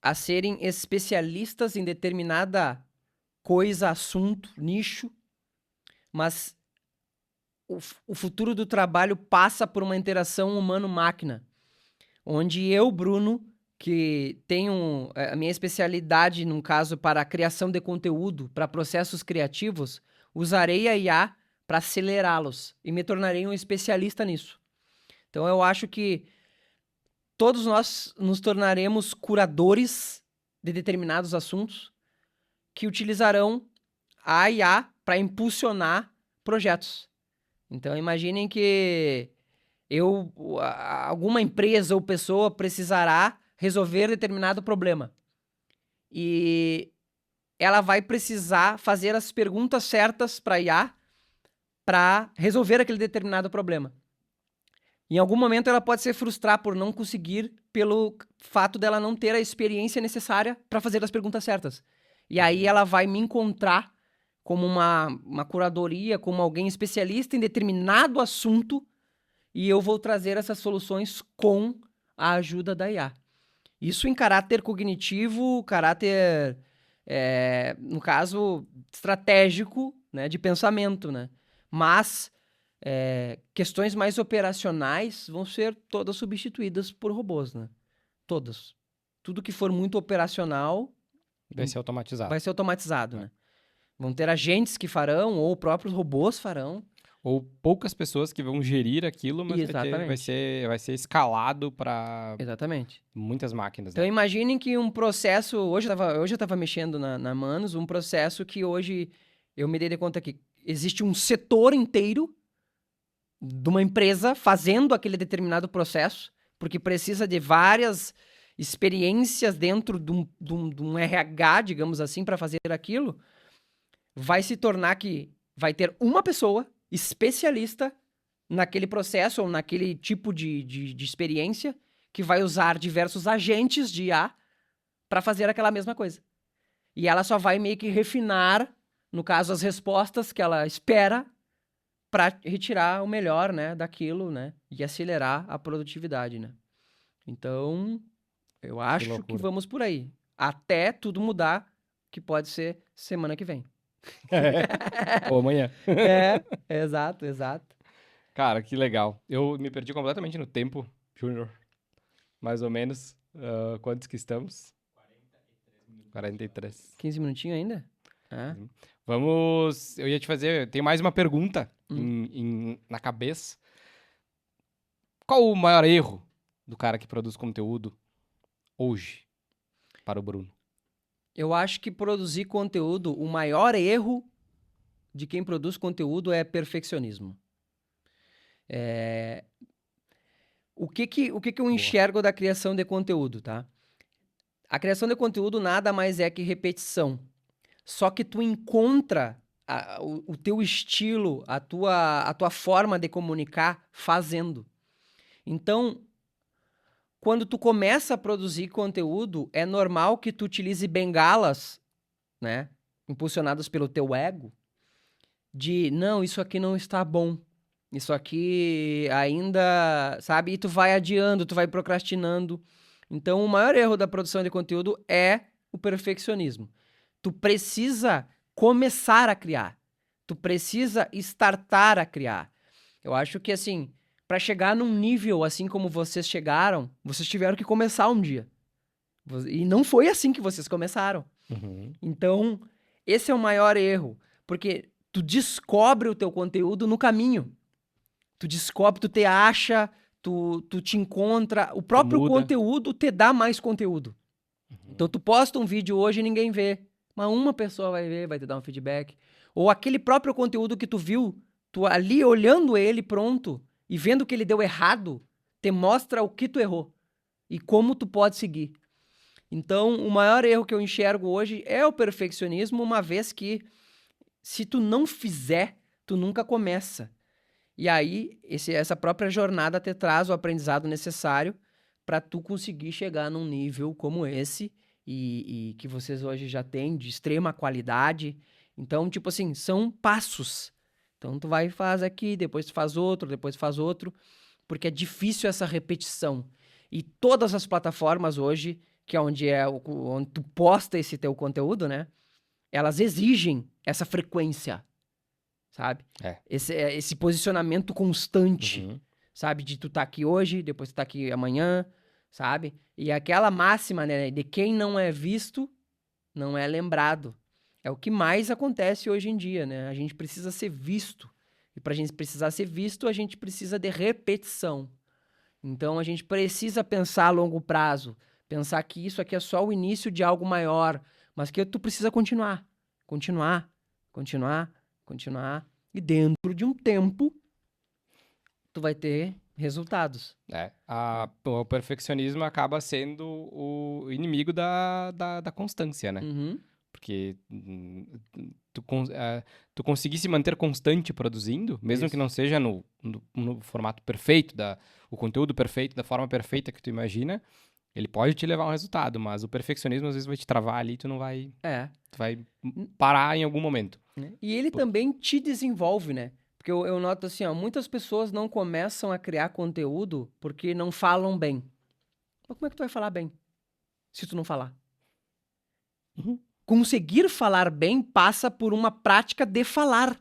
a serem especialistas em determinada coisa, assunto, nicho, mas o futuro do trabalho passa por uma interação humano-máquina, onde eu, Bruno, que tenho a minha especialidade, num caso, para a criação de conteúdo, para processos criativos, usarei a IA para acelerá-los e me tornarei um especialista nisso. Então, eu acho que todos nós nos tornaremos curadores de determinados assuntos que utilizarão a IA para impulsionar projetos. Então, imaginem que alguma empresa ou pessoa precisará resolver determinado problema. E ela vai precisar fazer as perguntas certas para a IA para resolver aquele determinado problema. Em algum momento ela pode se frustrar por não conseguir pelo fato dela não ter a experiência necessária para fazer as perguntas certas. E aí ela vai me encontrar como uma curadoria, como alguém especialista em determinado assunto e eu vou trazer essas soluções com a ajuda da IA. Isso em caráter cognitivo, caráter, no caso, estratégico, né, de pensamento, né? Mas questões mais operacionais vão ser todas substituídas por robôs, né? Todas. Tudo que for muito operacional Vai ser automatizado. vai ser automatizado, né? Vão ter agentes que farão, ou próprios robôs farão. Ou poucas pessoas que vão gerir aquilo, mas Exatamente. vai ser escalado para Exatamente. muitas máquinas, Então né? imaginem que um processo. Hoje eu tava mexendo na Manos, um processo que hoje eu me dei de conta que existe um setor inteiro de uma empresa fazendo aquele determinado processo, porque precisa de várias experiências dentro de um RH, digamos assim, para fazer aquilo, vai se tornar que vai ter uma pessoa especialista naquele processo ou naquele tipo de experiência que vai usar diversos agentes de IA para fazer aquela mesma coisa. E ela só vai meio que refinar, no caso, as respostas que ela espera para retirar o melhor, né, daquilo, né, e acelerar a produtividade, né. Então, eu Que acho que loucura. vamos por aí. Até tudo mudar, que pode ser semana que vem. Ou amanhã. É, exato, exato. Cara, que legal. Eu me perdi completamente no tempo Júnior, mais ou menos. Quantos que estamos? 43. 15 minutinhos ainda? Ah. Vamos. Eu ia te fazer. Tem mais uma pergunta Hum. na cabeça. Qual o maior erro do cara que produz conteúdo hoje para o Bruno? Eu acho que produzir conteúdo, o maior erro de quem produz conteúdo é perfeccionismo. O que eu Boa. enxergo da criação de conteúdo, tá? A criação de conteúdo nada mais é que repetição. Só que tu encontra o teu estilo, a tua forma de comunicar fazendo. Então, quando tu começa a produzir conteúdo, é normal que tu utilize bengalas, né? Impulsionadas pelo teu ego, de, não, isso aqui não está bom. Isso aqui ainda, sabe? E tu vai adiando, tu vai procrastinando. Então, o maior erro da produção de conteúdo é o perfeccionismo. Tu precisa começar a criar. Tu precisa startar a criar. Eu acho que, assim, para chegar num nível assim como vocês chegaram, vocês tiveram que começar um dia. E não foi assim que vocês começaram. Uhum. Então, esse é o maior erro. Porque tu descobre o teu conteúdo no caminho. Tu descobre, tu te acha, tu te encontra. O próprio muda. conteúdo te dá mais conteúdo. Então, tu posta um vídeo hoje e ninguém vê. Mas uma pessoa vai ver, vai te dar um feedback. Ou aquele próprio conteúdo que tu viu, tu ali olhando ele pronto e vendo que ele deu errado, te mostra o que tu errou e como tu pode seguir. Então, o maior erro que eu enxergo hoje é o perfeccionismo, uma vez que se tu não fizer, tu nunca começa. E aí, essa própria jornada te traz o aprendizado necessário para tu conseguir chegar num nível como esse e que vocês hoje já têm de extrema qualidade. Então, tipo assim, são passos. Então, tu vai e faz aqui, depois tu faz outro, porque é difícil essa repetição. E todas as plataformas hoje, que é onde tu posta esse teu conteúdo, né? Elas exigem essa frequência, sabe? É. Esse posicionamento constante, Uhum. sabe? De tu tá aqui hoje, depois tu tá aqui amanhã, sabe? E aquela máxima, né? De quem não é visto, não é lembrado. É o que mais acontece hoje em dia, né? A gente precisa ser visto. E pra gente precisar ser visto, a gente precisa de repetição. Então, a gente precisa pensar a longo prazo. Pensar que isso aqui é só o início de algo maior. Mas que tu precisa continuar. Continuar, continuar, continuar. E dentro de um tempo, tu vai ter resultados. O perfeccionismo acaba sendo o inimigo da constância, né? Uhum. Porque tu conseguir se manter constante produzindo, mesmo que Isso. não seja no formato perfeito, o conteúdo perfeito, da forma perfeita que tu imagina, ele pode te levar a um resultado, mas o perfeccionismo às vezes vai te travar ali e tu não vai... É. Tu vai parar em algum momento. Né? E ele também te desenvolve, né? Porque eu noto assim, ó, muitas pessoas não começam a criar conteúdo porque não falam bem. Mas como é que tu vai falar bem se tu não falar? Uhum. Conseguir falar bem passa por uma prática de falar.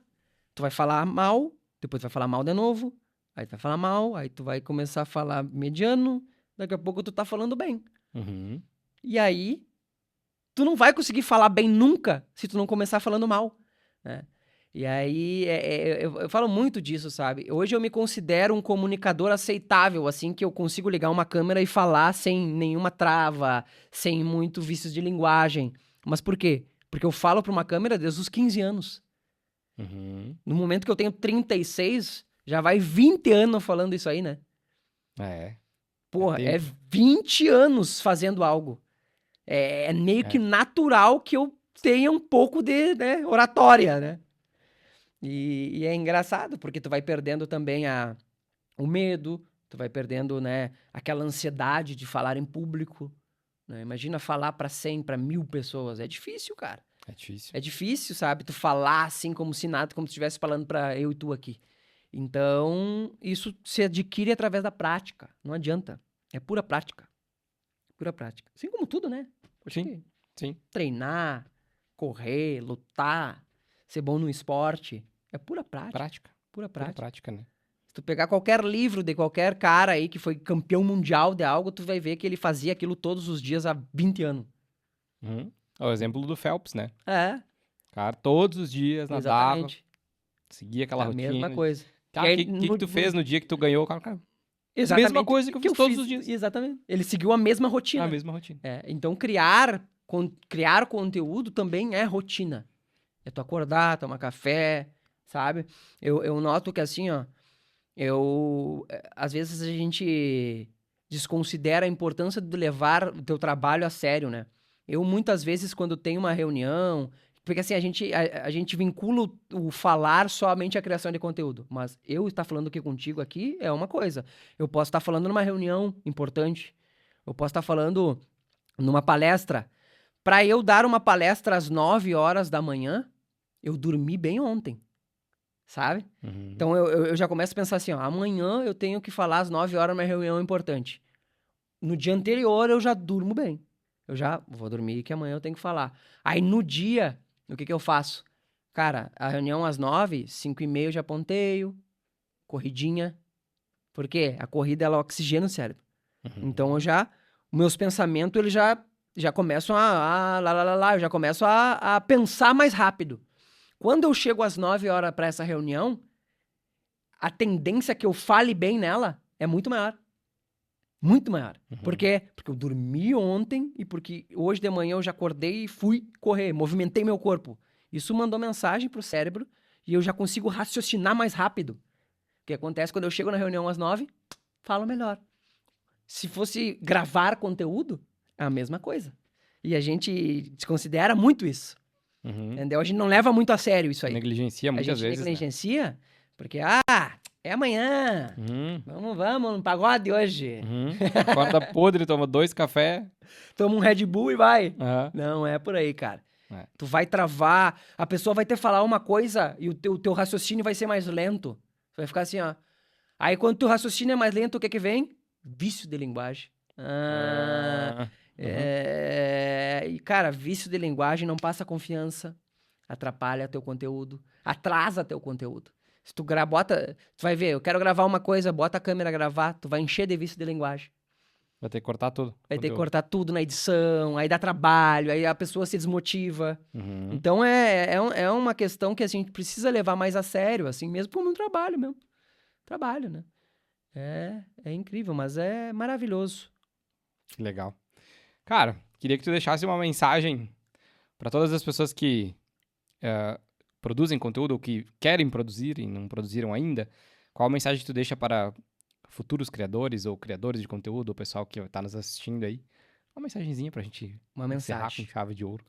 Tu vai falar mal, depois tu vai falar mal de novo, aí tu vai falar mal, aí tu vai começar a falar mediano, daqui a pouco tu tá falando bem. Uhum. E aí, tu não vai conseguir falar bem nunca se tu não começar falando mal, né? E aí, eu falo muito disso, sabe? Hoje eu me considero um comunicador aceitável, assim, que eu consigo ligar uma câmera e falar sem nenhuma trava, sem muito vícios de linguagem. Mas por quê? Porque eu falo pra uma câmera desde os 15 anos. Uhum. No momento que eu tenho 36, já vai 20 anos falando isso aí, né? É. Porra, é Tempo. 20 anos fazendo algo. É meio que natural que eu tenha um pouco de, né, oratória, né? E é engraçado, porque tu vai perdendo também o medo, tu vai perdendo, né, aquela ansiedade de falar em público, né? Imagina falar pra 100, pra 1000 pessoas. É difícil, cara. É difícil. É difícil, sabe? Tu falar assim como se nada, como se estivesse falando pra eu e tu aqui. Então, isso se adquire através da prática. Não adianta. É pura prática. Pura prática. Assim como tudo, né? Acho Sim, que sim. treinar, correr, lutar, ser bom no esporte, é pura prática. Prática. Pura Pura prática. prática, né? Se tu pegar qualquer livro de qualquer cara aí que foi campeão mundial de algo, tu vai ver que ele fazia aquilo todos os dias há 20 anos. É o exemplo do Phelps, né? É, Cara, todos os dias nadava, exatamente. seguia aquela A rotina. mesma coisa. Cara, E o aí, que tu fez no dia que tu ganhou? Cara, exatamente mesma coisa que eu fiz todos os dias. Exatamente. Ele seguiu a mesma rotina. A mesma rotina. Então, criar conteúdo também é rotina. É tu acordar, tomar café, sabe? Eu noto que assim, ó, às vezes a gente desconsidera a importância de levar o teu trabalho a sério, né? Eu, muitas vezes, quando tenho uma reunião... Porque, assim, a gente vincula o falar somente à criação de conteúdo. Mas eu estar falando aqui contigo aqui é uma coisa. Eu posso estar falando numa reunião importante. Eu posso estar falando numa palestra. Para eu dar uma palestra às 9 horas da manhã, eu dormi bem ontem, sabe? Então eu já começo a pensar assim, ó, amanhã eu tenho que falar às 9 horas numa reunião importante. No dia anterior eu já durmo bem. Eu já vou dormir que amanhã eu tenho que falar. Aí no dia, o que eu faço? Cara, a reunião às 9, 5h30 eu já ponteio, corridinha. Por quê? A corrida ela oxigena o cérebro. Então meus pensamentos eles já começam eu já começo a pensar mais rápido. Quando eu chego às 9 horas para essa reunião, a tendência que eu fale bem nela é muito maior. Muito maior. Por quê? Porque eu dormi ontem e porque hoje de manhã eu já acordei e fui correr, movimentei meu corpo. Isso mandou mensagem pro cérebro e eu já consigo raciocinar mais rápido. O que acontece quando eu chego na reunião às 9, falo melhor. Se fosse gravar conteúdo, é a mesma coisa. E a gente desconsidera muito isso. Entendeu? A gente não leva muito a sério isso aí. Negligencia muitas vezes. A gente negligencia porque, é amanhã. Vamos no pagode hoje. Acorda podre, toma 2 cafés. Toma um Red Bull e vai. Não é por aí, cara. Tu vai travar, a pessoa vai ter que falar uma coisa e o teu raciocínio vai ser mais lento. Tu vai ficar assim, ó. Aí quando teu raciocínio é mais lento, o que vem? Vício de linguagem. E, cara, vício de linguagem não passa confiança, atrapalha teu conteúdo, atrasa teu conteúdo. Se tu tu vai ver, eu quero gravar uma coisa, bota a câmera a gravar, tu vai encher de vício de linguagem. Vai ter que cortar tudo. Vai ter que cortar tudo na edição, aí dá trabalho, aí a pessoa se desmotiva. Então é uma questão que a gente precisa levar mais a sério, assim, mesmo como um trabalho mesmo. Trabalho, né? É incrível, mas é maravilhoso. Que legal. Cara, queria que tu deixasse uma mensagem para todas as pessoas que produzem conteúdo ou que querem produzir e não produziram ainda. Qual a mensagem que tu deixa para futuros criadores ou criadores de conteúdo, ou pessoal que tá nos assistindo aí? Uma mensagenzinha pra gente encerrar com chave de ouro.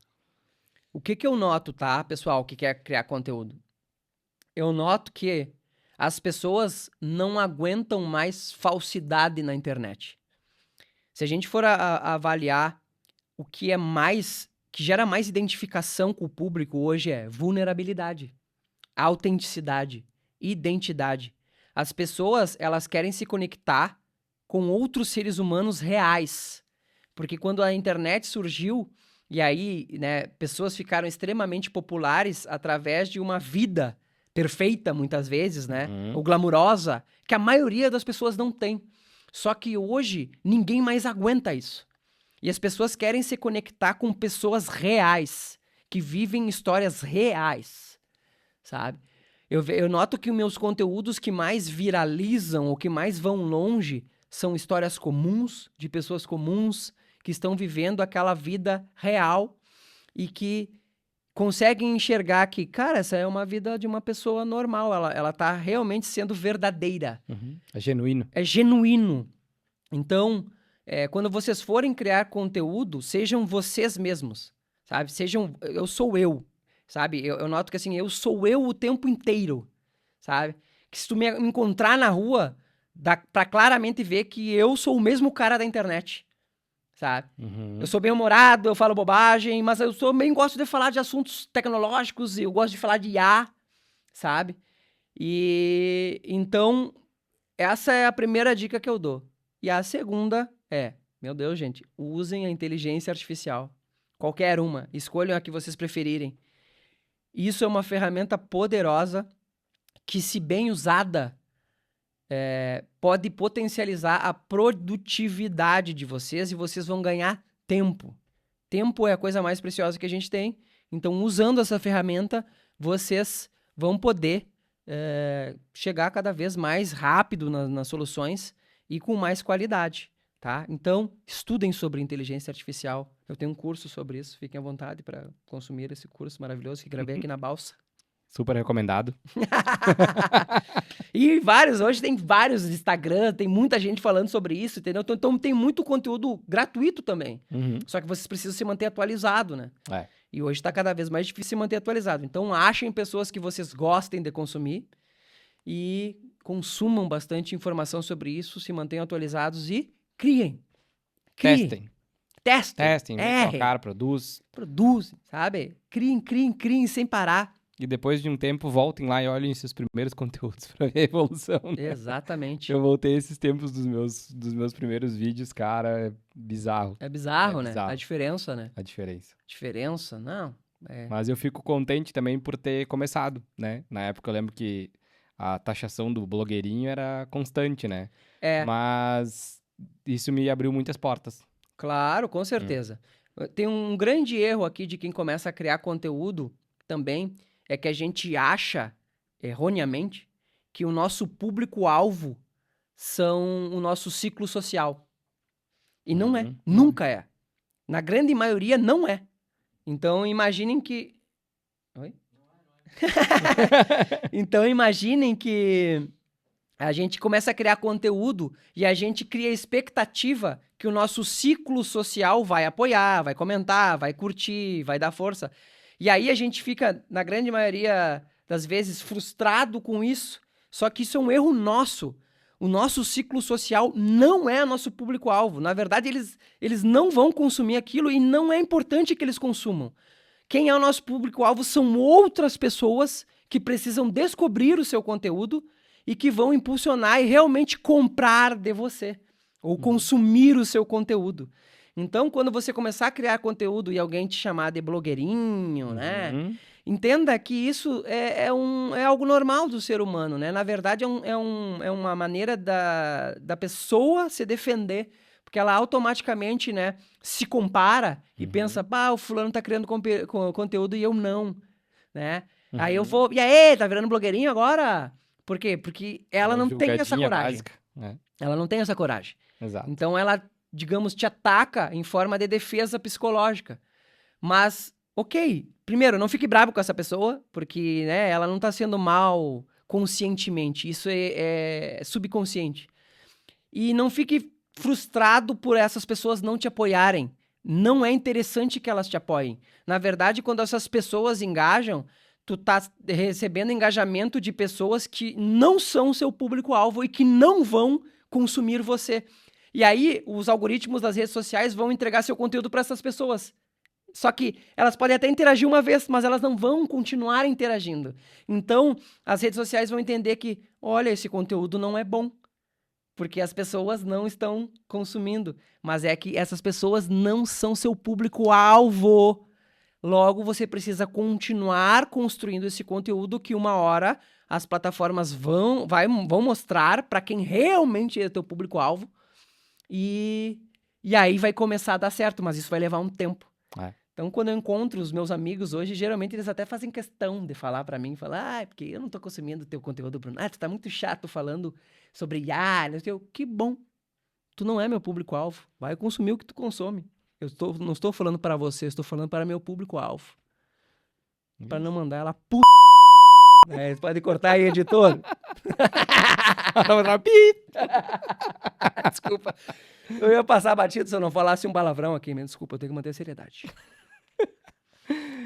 O que eu noto, tá, pessoal, que quer criar conteúdo? Eu noto que as pessoas não aguentam mais falsidade na internet. Se a gente for avaliar o que que gera mais identificação com o público hoje é vulnerabilidade, autenticidade, identidade. As pessoas, elas querem se conectar com outros seres humanos reais. Porque quando a internet surgiu, e aí, né, pessoas ficaram extremamente populares através de uma vida perfeita, muitas vezes, né? Ou glamurosa, que a maioria das pessoas não tem. Só que hoje, ninguém mais aguenta isso. E as pessoas querem se conectar com pessoas reais, que vivem histórias reais, sabe? Eu noto que os meus conteúdos que mais viralizam ou que mais vão longe são histórias comuns, de pessoas comuns, que estão vivendo aquela vida real e que conseguem enxergar que, cara, essa é uma vida de uma pessoa normal, ela tá realmente sendo verdadeira. É genuíno. É genuíno. Então, quando vocês forem criar conteúdo, sejam vocês mesmos, sabe? Eu sou eu, sabe? Eu noto que assim, eu sou eu o tempo inteiro, sabe? Que se tu me encontrar na rua, dá pra claramente ver que eu sou o mesmo cara da internet, sabe? Eu sou bem-humorado, eu falo bobagem, mas eu também gosto de falar de assuntos tecnológicos, eu gosto de falar de IA, sabe? E então, essa é a primeira dica que eu dou. E a segunda meu Deus, gente, usem a inteligência artificial. Qualquer uma, escolham a que vocês preferirem. Isso é uma ferramenta poderosa que, se bem usada, pode potencializar a produtividade de vocês e vocês vão ganhar tempo. Tempo é a coisa mais preciosa que a gente tem. Então, usando essa ferramenta, vocês vão poder chegar cada vez mais rápido nas soluções e com mais qualidade, tá? Então, estudem sobre inteligência artificial. Eu tenho um curso sobre isso. Fiquem à vontade para consumir esse curso maravilhoso que gravei aqui na Balsa. Super recomendado. E hoje tem vários Instagram, tem muita gente falando sobre isso, entendeu? Então tem muito conteúdo gratuito também. Só que vocês precisam se manter atualizado, né? E hoje tá cada vez mais difícil se manter atualizado. Então achem pessoas que vocês gostem de consumir e consumam bastante informação sobre isso, se mantenham atualizados e criem. Testem. Colocar, produzem, sabe? Criem sem parar. E depois de um tempo, voltem lá e olhem esses primeiros conteúdos pra ver a evolução. Né? Exatamente. Eu voltei esses tempos dos meus primeiros vídeos, cara, é bizarro. É bizarro, né? A diferença, né? A diferença. Diferença, não. Mas eu fico contente também por ter começado, né? Na época eu lembro que a taxação do blogueirinho era constante, né? Mas isso me abriu muitas portas. Claro, com certeza. Tem um grande erro aqui de quem começa a criar conteúdo também, é que a gente acha, erroneamente, que o nosso público-alvo são o nosso ciclo social. E não é. Nunca é. Na grande maioria, não é. Então, imaginem que... Oi? Então, imaginem que a gente começa a criar conteúdo e a gente cria expectativa que o nosso ciclo social vai apoiar, vai comentar, vai curtir, vai dar força. E aí a gente fica, na grande maioria das vezes, frustrado com isso. Só que isso é um erro nosso. O nosso ciclo social não é nosso público-alvo. Na verdade, eles não vão consumir aquilo e não é importante que eles consumam. Quem é o nosso público-alvo são outras pessoas que precisam descobrir o seu conteúdo e que vão impulsionar e realmente comprar de você ou consumir o seu conteúdo. Então, quando você começar a criar conteúdo e alguém te chamar de blogueirinho, né? Entenda que isso é algo normal do ser humano, né? Na verdade, é uma maneira da pessoa se defender, porque ela automaticamente, né, se compara e pensa, o fulano tá criando conteúdo e eu não, né? Aí eu vou, e aí, tá virando blogueirinho agora? Por quê? Porque ela não tem essa coragem. Básica, né? Ela não tem essa coragem. Exato. Então, ela, digamos, te ataca em forma de defesa psicológica. Mas, ok, primeiro, não fique bravo com essa pessoa, porque, né, ela não tá sendo mal conscientemente. Isso é subconsciente. E não fique frustrado por essas pessoas não te apoiarem. Não é interessante que elas te apoiem. Na verdade, quando essas pessoas engajam, tu tá recebendo engajamento de pessoas que não são seu público-alvo e que não vão consumir você. E aí, os algoritmos das redes sociais vão entregar seu conteúdo para essas pessoas. Só que elas podem até interagir uma vez, mas elas não vão continuar interagindo. Então, as redes sociais vão entender que, olha, esse conteúdo não é bom, porque as pessoas não estão consumindo. Mas é que essas pessoas não são seu público-alvo. Logo, você precisa continuar construindo esse conteúdo que uma hora as plataformas vão mostrar para quem realmente é teu público-alvo. E aí vai começar a dar certo, mas isso vai levar um tempo. Então, quando eu encontro os meus amigos hoje, geralmente eles até fazem questão de falar pra mim, falar, porque eu não tô consumindo teu conteúdo, Bruno. Tu tá muito chato falando sobre IA, não sei o quê. Que bom. Tu não é meu público-alvo. Vai consumir o que tu consome. Não estou falando para você, estou falando para meu público-alvo. Para não mandar ela Você pode cortar aí, editor. Desculpa. Eu ia passar batido se eu não falasse um palavrão aqui, mesmo. Desculpa, eu tenho que manter a seriedade.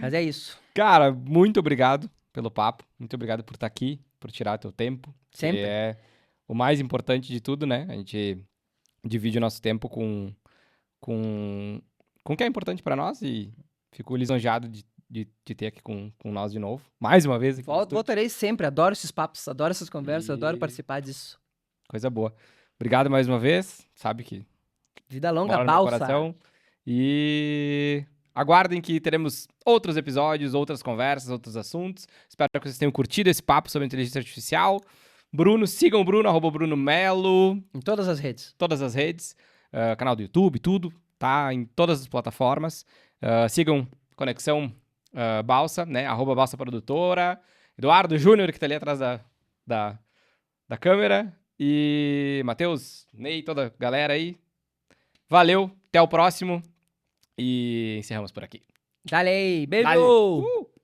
Mas é isso. Cara, muito obrigado pelo papo. Muito obrigado por estar aqui, por tirar teu tempo. Sempre. Que é o mais importante de tudo, né? A gente divide o nosso tempo com o que é importante para nós e fico lisonjeado de ter aqui com nós de novo. Mais uma vez. Voltarei sempre. Adoro esses papos, adoro essas conversas, adoro participar disso. Coisa boa. Obrigado mais uma vez. Sabe que... Vida longa, Balsa. E aguardem que teremos outros episódios, outras conversas, outros assuntos. Espero que vocês tenham curtido esse papo sobre inteligência artificial. Bruno, sigam o Bruno, @BrunoMelo, Em todas as redes. todas as redes, canal do YouTube, tudo, tá? Em todas as plataformas. Sigam Conexão Balsa, né? @Balsa Produtora. Eduardo Júnior, que tá ali atrás da câmera. E Matheus, Ney, toda a galera aí. Valeu, até o próximo. E encerramos por aqui. Dale aí, beijo! Dale.